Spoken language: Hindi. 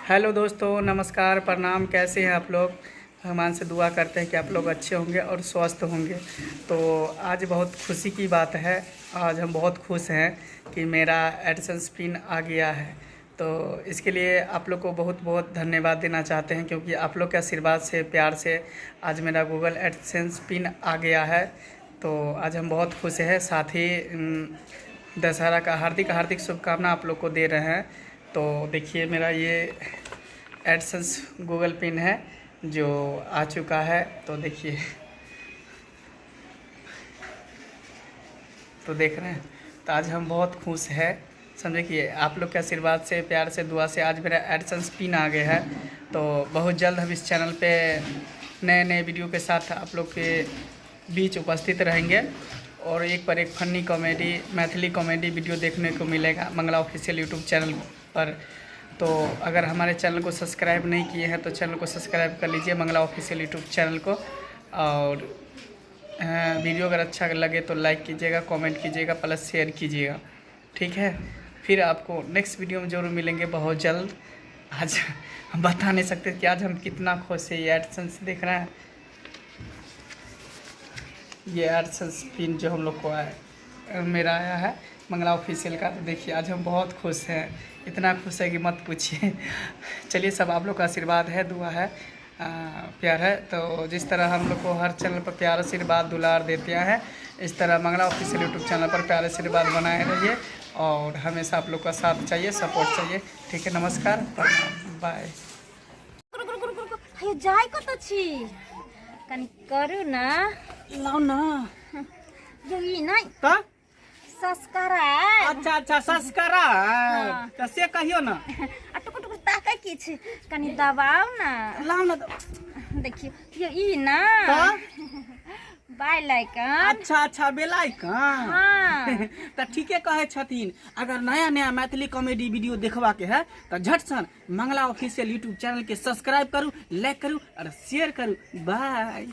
हेलो दोस्तों, नमस्कार, प्रणाम। कैसे हैं आप लोग? भगवान से दुआ करते हैं कि आप लोग अच्छे होंगे और स्वस्थ होंगे। तो आज बहुत खुशी की बात है। आज हम बहुत खुश हैं कि मेरा एडसेंस पिन आ गया है। तो इसके लिए आप लोग को बहुत बहुत धन्यवाद देना चाहते हैं, क्योंकि आप लोग के आशीर्वाद से, प्यार से आज मेरा गूगल एडसेंस पिन आ गया है। तो आज हम बहुत खुश हैं। साथ ही दशहरा का हार्दिक हार्दिक शुभकामना आप लोग को दे रहे हैं। तो देखिए, मेरा ये एडसेंस गूगल पिन है जो आ चुका है। तो देखिए, तो देख रहे हैं। तो आज हम बहुत खुश हैं, समझे कि आप लोग के आशीर्वाद से, प्यार से, दुआ से आज मेरा एडसेंस पिन आ गया है। तो बहुत जल्द हम इस चैनल पे नए नए वीडियो के साथ आप लोग के बीच उपस्थित रहेंगे और एक पर एक funny comedy, Maithili comedy video देखने को मिलेगा मंगला ऑफिशियल यूट्यूब चैनल पर। तो अगर हमारे चैनल को सब्सक्राइब नहीं किए हैं तो चैनल को सब्सक्राइब कर लीजिए, मंगला ऑफिशियल यूट्यूब चैनल को। और वीडियो अगर अच्छा लगे तो लाइक कीजिएगा, कमेंट कीजिएगा, प्लस शेयर कीजिएगा। ठीक है, फिर आपको नेक्स्ट वीडियो में ज़रूर मिलेंगे बहुत जल्द। आज हम बता नहीं सकते कि आज हम कितना खुश है। ये एडसेंस देख रहे हैं, ये एडसेंस पिन जो हम लोग को मेरा आया है मंगला ऑफिशियल का। तो देखिए, आज हम बहुत खुश हैं, इतना खुश है कि मत पूछिए। चलिए, सब आप लोग का आशीर्वाद है, दुआ है, प्यार है। तो जिस तरह हम लोग को हर चैनल पर प्यार, आशीर्वाद, दुलार देते हैं, इस तरह मंगला ऑफिशियल यूट्यूब चैनल पर प्यार, आशीर्वाद बनाए रहिए और हमेशा आप लोग का साथ चाहिए, सपोर्ट चाहिए। ठीक है, नमस्कार, बाय। जाय कत छी कनी करू ना लाओ ना यो ई नै का। सस्कारा अच्छा सस्कारा तो से कहियो ना। टुकुर टुकुर ताकै की छी कनी दबाओ ना। लाओ ना देखियो यो ई ना बाय लाइकन। अच्छा बेलाइकन। हां तो ठीके कहे छथिन। अगर नया नया मैथिली कॉमेडी वीडियो देखवा के है तो झट सन मंगला ऑफिशियल यूट्यूब चैनल के सब्सक्राइब करू, लाइक करू और शेयर करू। बाय।